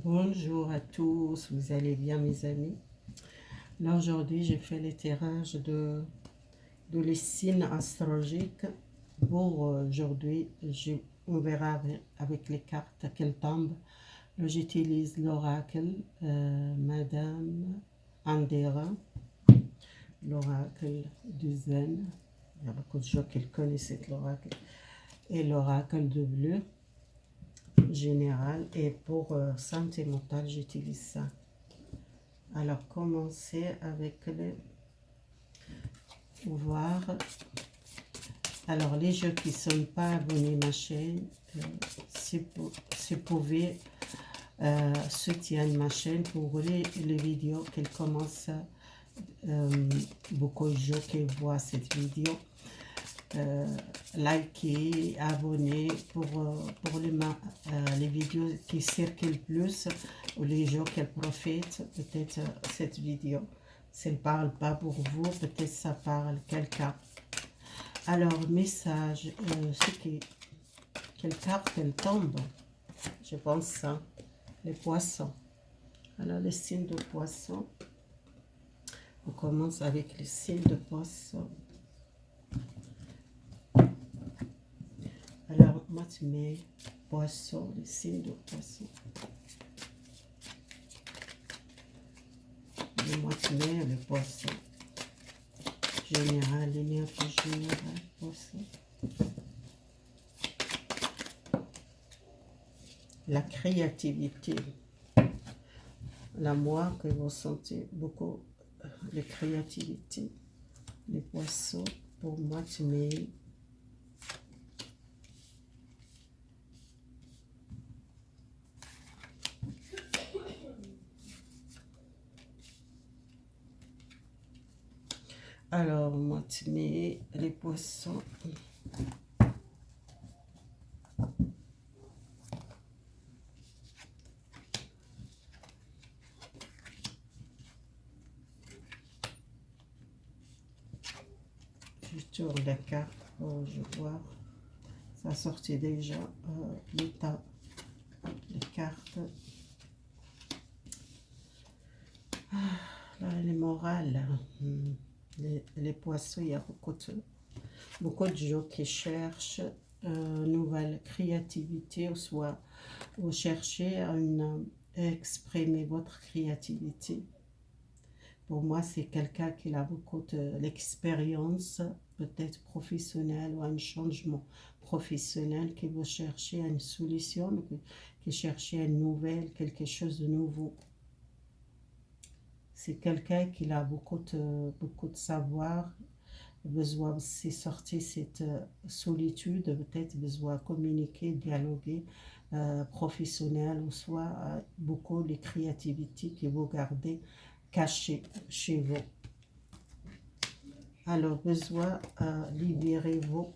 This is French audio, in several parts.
Bonjour à tous, vous allez bien mes amis? Là aujourd'hui j'ai fait les tirages de les signes astrologiques. Pour aujourd'hui, on verra avec les cartes qu'elles tombent. Là j'utilise l'oracle Madame Andera, l'oracle du Zen. Il y a beaucoup de gens qui connaissent cet oracle. Et l'oracle de bleu général. Et pour santé mentale, j'utilise ça. Alors, commencer avec le voir. Alors, les gens qui ne sont pas abonnés à ma chaîne, si vous pouvez soutenir ma chaîne pour les vidéos qu'elle commence. Beaucoup de gens qui voient cette vidéo. Liker, abonner pour les vidéos qui circulent plus, ou les gens qui profitent peut-être cette vidéo. Si elle ne parle pas pour vous, peut-être ça parle quelqu'un. Alors, message, quelle carte elle tombe? Je pense ça, les poissons. Alors, les signes de poissons. On commence avec les signes de poissons. Alors, moi, tu mets poisson, les signes de poisson. Et moi, tu mets le poisson. Général, l'énergie générale, poisson. La créativité. La moi que vous sentez beaucoup, la créativité. Les poissons, pour moi, tu mets alors, moi, tu mets les poissons. Je tourne la carte pour je vois. Ça sortit déjà l'état, les cartes. Là, les morales. Les poissons, il y a beaucoup de gens qui cherchent nouvelle créativité, ou soit vous cherchez à exprimer votre créativité. Pour moi, c'est quelqu'un qui a beaucoup de l'expérience, peut-être professionnelle, ou un changement professionnel, qui veut chercher une solution, qui cherche une nouvelle, quelque chose de nouveau. C'est quelqu'un qui a beaucoup de savoir, besoin aussi sortir cette solitude, peut-être besoin communiquer, dialoguer, professionnel, ou soit beaucoup de créativité que vous gardez cachée chez vous. Alors, besoin libérez-vous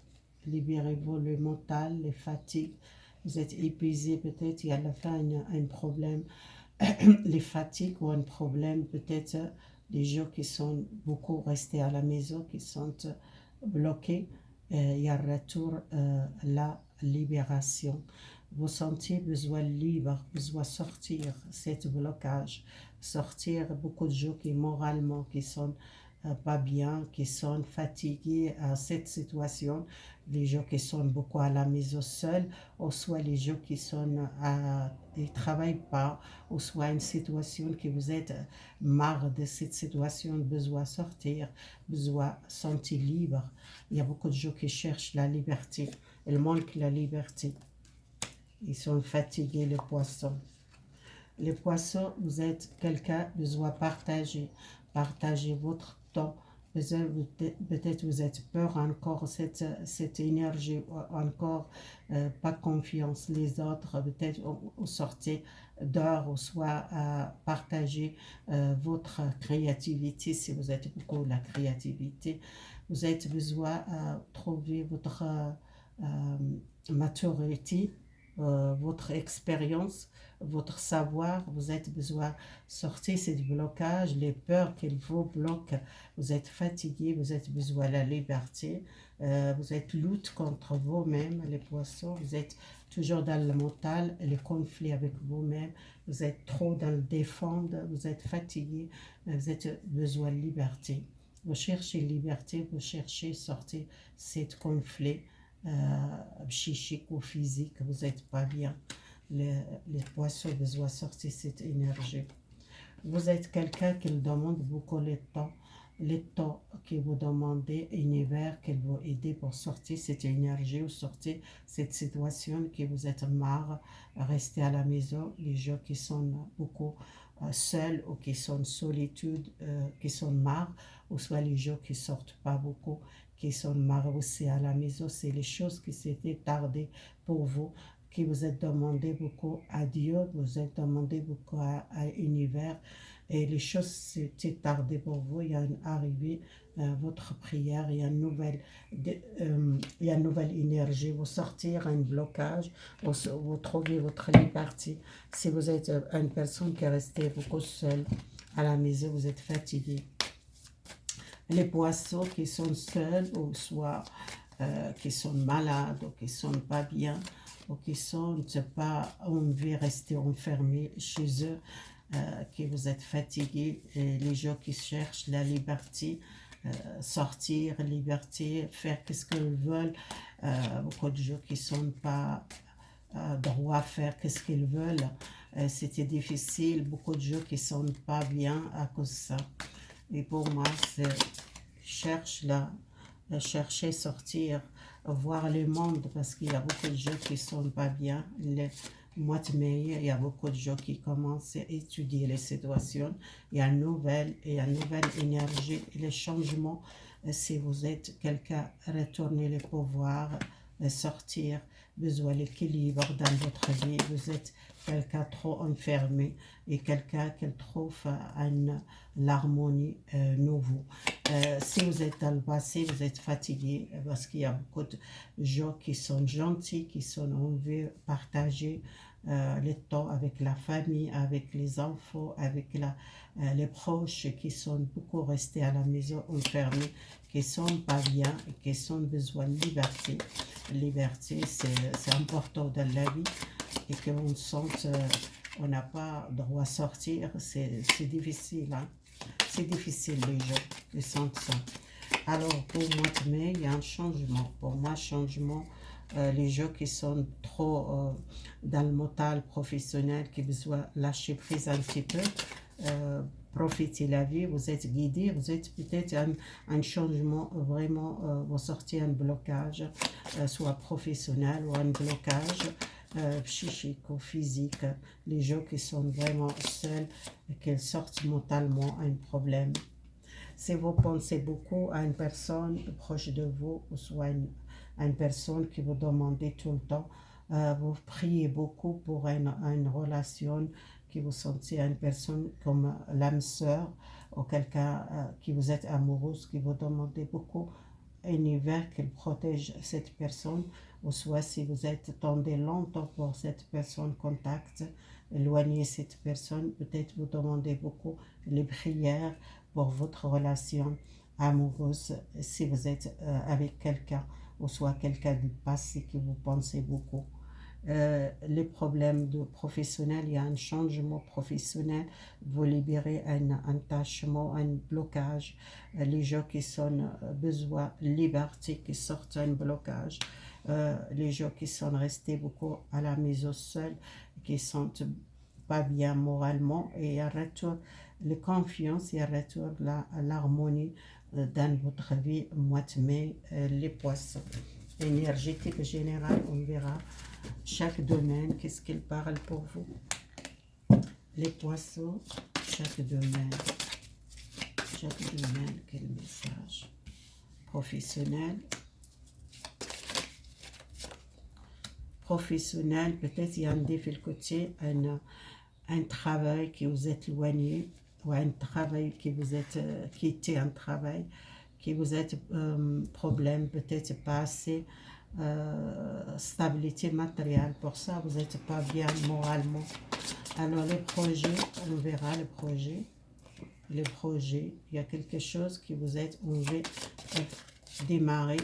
le mental, les fatigues. Vous êtes épuisé, peut-être il y a à la fin un problème, les fatigues ou un problème, peut-être les gens qui sont beaucoup restés à la maison, qui sont bloqués. Il y a retour la libération. Vous sentez besoin libre, besoin sortir cet blocage, sortir beaucoup de gens qui moralement, qui sont pas bien, qui sont fatigués à cette situation, les gens qui sont beaucoup à la maison seuls, ou soit les gens qui sont ils ne travaillent pas, ou soit une situation que vous êtes marre de cette situation, besoin sortir, besoin sentir libre. Il y a beaucoup de gens qui cherchent la liberté, ils manquent la liberté. Ils sont fatigués, les poissons. Les poissons, vous êtes quelqu'un qui doit partager votre temps. Peut-être vous êtes peur encore, cette énergie, encore pas confiance. Les autres, peut-être vous sortez dehors, ou soit partager votre créativité, si vous êtes beaucoup la créativité. Vous êtes besoin trouver votre maturité, votre expérience, votre savoir. Vous êtes besoin de sortir ces blocages, les peurs qui vous bloquent. Vous êtes fatigué, vous êtes besoin de la liberté. Vous êtes lutte contre vous-même, les poissons. Vous êtes toujours dans le mental, les conflits avec vous-même. Vous êtes trop dans le défendre, vous êtes fatigué, vous êtes besoin de liberté. Vous cherchez liberté, vous cherchez sortir cet conflit psychique ou physique, vous n'êtes pas bien. Les poissons besoin sortir cette énergie. Vous êtes quelqu'un qui demande beaucoup le temps que vous demandez, univers qui vous aider pour sortir cette énergie ou sortir cette situation que vous êtes marre, rester à la maison, les gens qui sont beaucoup seuls ou qui sont en solitude, qui sont marre, ou soit les gens qui sortent pas beaucoup, qui sont marre aussi à la maison, c'est les choses qui s'étaient tardées pour vous, qui vous êtes demandé beaucoup à Dieu, vous êtes demandé beaucoup à l'univers, et les choses s'étaient tardées pour vous. Il y a une arrivée, votre prière, il y a il y a une nouvelle énergie, vous sortir un blocage, vous trouvez votre liberté. Si vous êtes une personne qui est restée beaucoup seule à la maison, vous êtes fatigué. Les poissons qui sont seuls ou soit qui sont malades ou qui sont pas bien ou qui sont pas envie de rester enfermés chez eux, que vous êtes fatigué, et les gens qui cherchent la liberté, sortir, liberté, faire ce qu'ils veulent, beaucoup de gens qui sont pas droit à faire ce qu'ils veulent, c'était difficile, beaucoup de gens qui sont pas bien à cause de ça. Et pour moi, c'est chercher, sortir, voir le monde, parce qu'il y a beaucoup de gens qui sont pas bien. Le mois de mai, il y a beaucoup de gens qui commencent à étudier les situations. Il y a une nouvelle énergie, les changements. Si vous êtes quelqu'un, retourner le pouvoir, sortir, besoin l'équilibre dans votre vie. Vous êtes quelqu'un trop enfermé et quelqu'un qui trouve l'harmonie nouveau. Si vous êtes dans le passé, vous êtes fatigué parce qu'il y a beaucoup de gens qui sont gentils, qui sont envie de partager le temps avec la famille, avec les enfants, avec les proches qui sont beaucoup restés à la maison enfermés, qui sont pas bien, qui ont besoin de liberté. Liberté, c'est important dans la vie, et qu'on sente on n'a pas droit à sortir, c'est difficile. Hein? C'est difficile, les gens qui sentent ça. Alors, pour moi, mais il y a un changement. Pour moi, changement, les gens qui sont trop dans le mental professionnel, qui besoin lâcher prise un petit peu, profiter la vie, vous êtes guidé, vous êtes peut-être un changement vraiment, vous sortez un blocage, soit professionnel ou un blocage psychique ou physique, les gens qui sont vraiment seuls, qui sortent mentalement un problème. Si vous pensez beaucoup à une personne proche de vous, ou soit une personne qui vous demande tout le temps, vous priez beaucoup pour une relation, qui vous sentez à une personne comme l'âme sœur, ou quelqu'un qui vous êtes amoureuse, qui vous demandez beaucoup, un univers qui protège cette personne, ou soit si vous êtes attendu longtemps pour cette personne contact, éloigner cette personne, peut-être vous demandez beaucoup les prières pour votre relation amoureuse, si vous êtes avec quelqu'un, ou soit quelqu'un du passé que vous pensez beaucoup. Les problèmes de professionnel, il y a un changement professionnel, vous libérez un attachement, un blocage, les gens qui sont besoin de liberté, qui sortent un blocage, les gens qui sont restés beaucoup à la maison seuls, qui sont pas bien moralement, et il y a retour la confiance, il y a retour l'harmonie dans votre vie, mois de mai, les poissons. Énergétique générale, on verra chaque domaine, qu'est-ce qu'il parle pour vous. Les poissons, chaque domaine, quel message. Professionnel, peut-être il y a une difficulté, un travail qui vous est éloigné, ou un travail qui vous êtes quitté, un travail qui vous êtes problème, peut-être pas assez stabilité matérielle. Pour ça, vous n'êtes pas bien moralement. Alors les projets, on verra les projets. Les projets, il y a quelque chose qui vous est, on veut démarrer.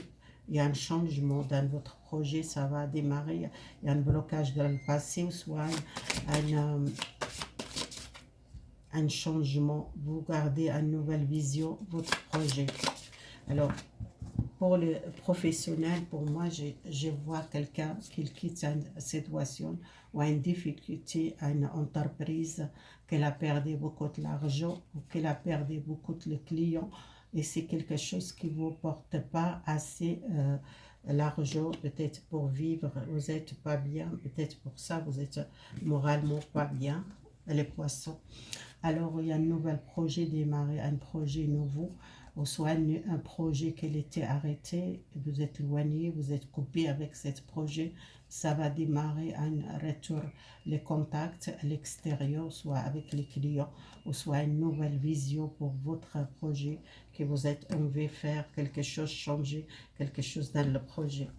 Il y a un changement dans votre projet, ça va démarrer. Il y a un blocage dans le passé, ou soit un changement. Vous gardez une nouvelle vision, votre projet. Alors, pour les professionnels, pour moi, je vois quelqu'un qui quitte une situation ou une difficulté à une entreprise, qu'elle a perdu beaucoup d'argent ou qu'elle a perdu beaucoup de clients, et c'est quelque chose qui ne vous porte pas assez l'argent, peut-être pour vivre, vous n'êtes pas bien, peut-être pour ça vous êtes moralement pas bien, les poissons. Alors il y a un nouvel projet démarré, un projet nouveau, ou soit un projet qui était arrêté, vous êtes éloigné, vous êtes coupé avec ce projet, ça va démarrer un retour, les contacts à l'extérieur, soit avec les clients, ou soit une nouvelle vision pour votre projet, que vous êtes, on veut faire quelque chose, changer quelque chose dans le projet.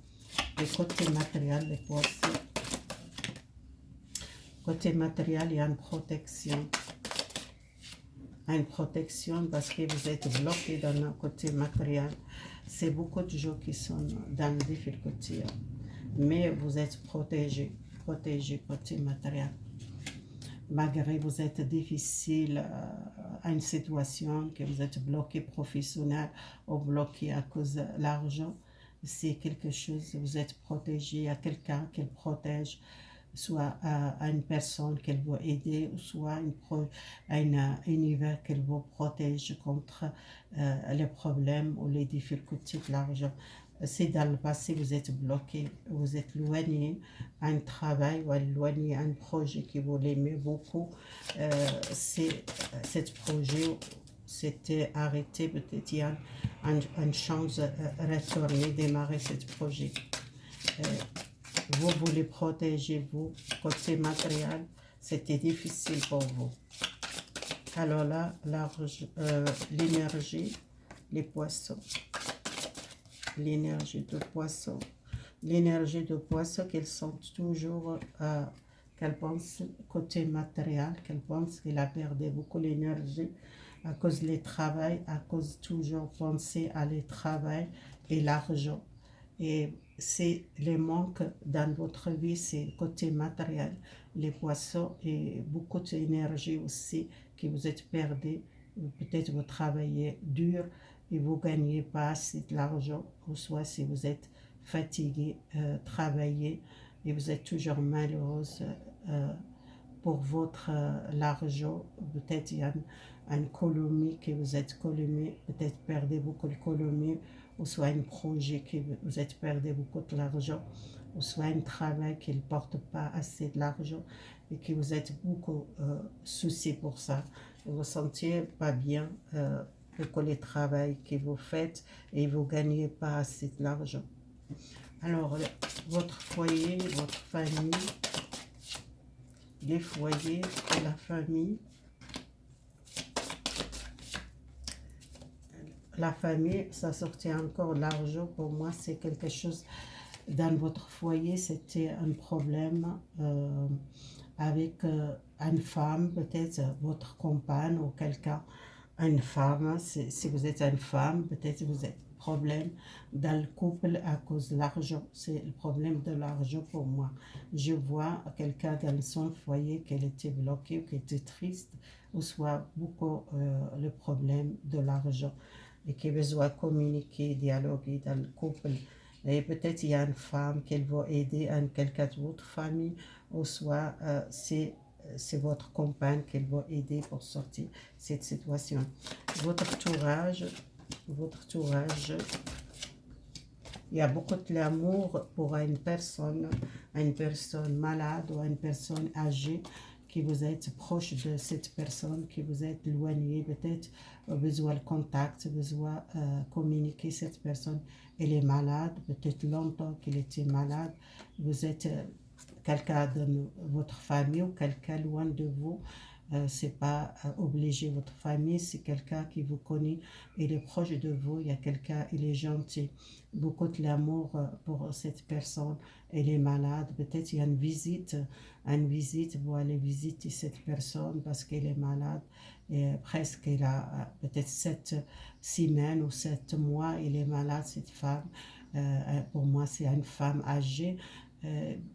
Et côté matériel, les poissons, côté matériel, il y a une protection. Une protection parce que vous êtes bloqué dans le côté matériel. C'est beaucoup de gens qui sont dans la difficulté, mais vous êtes protégé côté matériel. Malgré vous êtes difficile à une situation, que vous êtes bloqué professionnel ou bloqué à cause de l'argent, c'est quelque chose, vous êtes protégé, il y a quelqu'un qui le protège, soit à une personne qu'elle va aider, ou soit à un univers qu'elle va protéger contre les problèmes ou les difficultés de l'argent. Si dans le passé vous êtes bloqué, vous êtes éloigné à un travail ou éloigné à un projet que vous l'aimez beaucoup, ce projet s'était arrêté, peut-être il y a une chance de retourner, démarrer ce projet. Vous voulez protéger vous, côté matériel, c'était difficile pour vous. Alors là, l'énergie, les poissons, l'énergie de poisson, l'énergie de poisson qu'elles sont toujours, qu'elles pensent côté matériel, qu'elles pensent qu'elle a perdu beaucoup l'énergie à cause du travail, à cause toujours penser à le travail et l'argent. Et c'est les manques dans votre vie, c'est côté matériel, les poissons, et beaucoup d'énergie aussi que vous êtes perdu. Peut-être vous travaillez dur et vous ne gagnez pas assez de l'argent, ou soit si vous êtes fatigué, travaillez et vous êtes toujours malheureuse pour votre l'argent. Peut-être il y a une colonie que vous êtes colonie, peut-être perdez beaucoup de colonie, ou soit un projet que vous êtes perdu beaucoup de l'argent, ou soit un travail qui ne porte pas assez de l'argent et que vous êtes beaucoup soucié pour ça. Vous ne vous sentez pas bien pour le travail que vous faites et vous ne gagnez pas assez de l'argent. Alors, votre foyer, votre famille, les foyers et la famille. La famille, ça sortait encore l'argent. Pour moi, c'est quelque chose dans votre foyer, c'était un problème avec une femme, peut-être votre compagne ou quelqu'un, une femme. Si vous êtes une femme, peut-être vous êtes problème dans le couple à cause de l'argent. C'est le problème de l'argent pour moi. Je vois quelqu'un dans son foyer qui était bloqué, qui était triste, ou soit beaucoup le problème de l'argent et qui a besoin de communiquer, dialoguer dans le couple. Et peut-être il y a une femme qui va aider quelqu'un de votre famille, ou soit c'est votre compagne qui va aider pour sortir de cette situation. Votre entourage, il y a beaucoup de l'amour pour une personne malade ou une personne âgée, que vous êtes proche de cette personne, que vous êtes éloigné, peut-être besoin de contact, besoin communiquer. Cette personne, elle est malade, peut-être longtemps qu'elle était malade, vous êtes quelqu'un de votre famille ou quelqu'un loin de vous, c'est pas obligé votre famille, c'est quelqu'un qui vous connaît, il est proche de vous, il y a quelqu'un, il est gentil, beaucoup de l'amour pour cette personne, elle est malade, peut-être il y a une visite, vous allez visiter cette personne parce qu'elle est malade, et presque elle a peut-être 7 semaines ou 7 mois, elle est malade cette femme. Pour moi c'est une femme âgée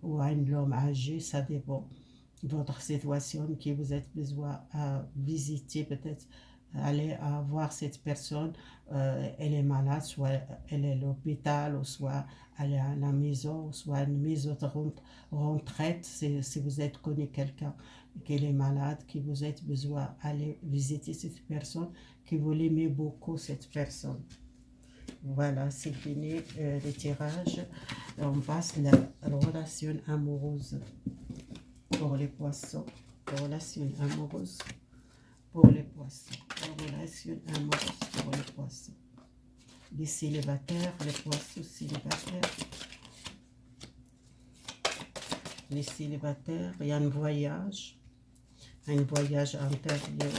ou un homme âgé, ça dépend votre situation qui vous êtes besoin à visiter, peut-être aller à voir cette personne, elle est malade, soit elle est à l'hôpital, ou soit elle est à la maison, ou soit une maison de retraite, si vous êtes connu quelqu'un qui est malade, qui vous êtes besoin aller visiter cette personne, qui vous l'aimez beaucoup, cette personne. Voilà, c'est fini le tirage. On passe à la relation amoureuse pour les poissons. Relation amoureuse pour les poissons. Relation amoureuse pour les poissons. Les célibataires, les poissons célibataires. Les célibataires, il y a un voyage intérieur,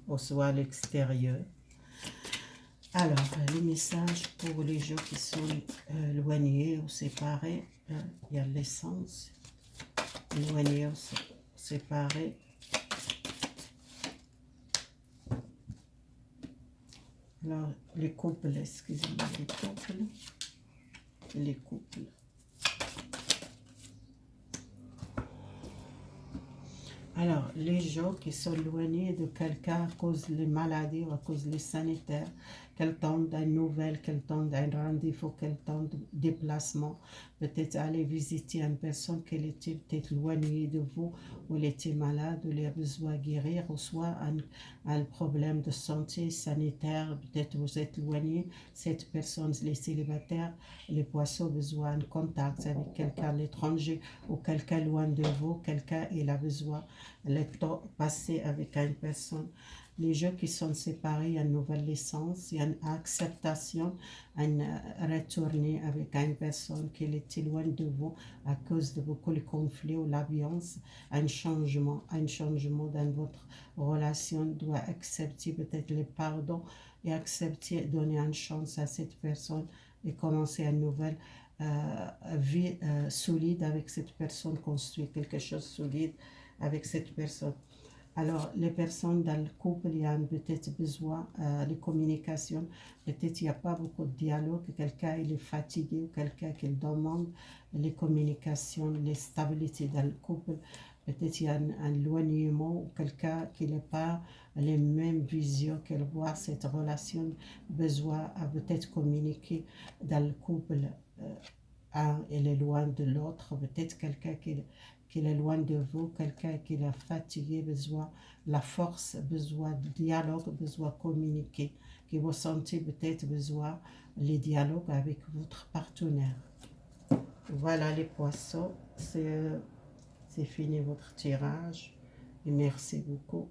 ou soit à l'extérieur. Alors, les messages pour les gens qui sont éloignés ou séparés, il y a l'essence, éloignés ou séparés. Alors, les couples, excusez-moi, les couples. Alors, les gens qui sont éloignés de quelqu'un à cause des maladies ou à cause des sanitaires, qu'elle tente d'une nouvelle, qu'elle tente d'un rendez-vous, qu'elle tente de déplacement, peut-être aller visiter une personne qui était peut-être éloignée de vous, ou elle était malade, ou elle a besoin de guérir, ou soit un problème de santé sanitaire, peut-être vous êtes éloigné, cette personne, les célibataires, les poissons ont besoin de contact avec quelqu'un à l'étranger, ou quelqu'un loin de vous, quelqu'un il a besoin le temps passé avec une personne. Les gens qui sont séparés, il y a une nouvelle naissance, il y a une acceptation, une retourner avec une personne qui est loin de vous à cause de beaucoup de conflits ou l'ambiance, un changement dans votre relation, doit accepter peut-être le pardon et accepter, donner une chance à cette personne et commencer une nouvelle vie solide avec cette personne, construire quelque chose de solide avec cette personne. Alors, les personnes dans le couple, il y a peut-être besoin de communication. Peut-être il n'y a pas beaucoup de dialogue. Quelqu'un il est fatigué ou quelqu'un qui demande les communications, les stabilités dans le couple. Peut-être il y a un éloignement ou quelqu'un qui n'a pas les mêmes visions qu'elle voit cette relation. Besoin à peut-être communiquer dans le couple. Un il est loin de l'autre. Peut-être quelqu'un qui est loin de vous, quelqu'un qui est fatigué, besoin la force, besoin de dialogue, besoin de communiquer, que vous sentez peut-être besoin les dialogues avec votre partenaire. Voilà les poissons, c'est fini votre tirage. Et merci beaucoup.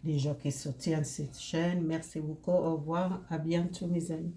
Les gens qui soutiennent cette chaîne, merci beaucoup. Au revoir, à bientôt mes amis.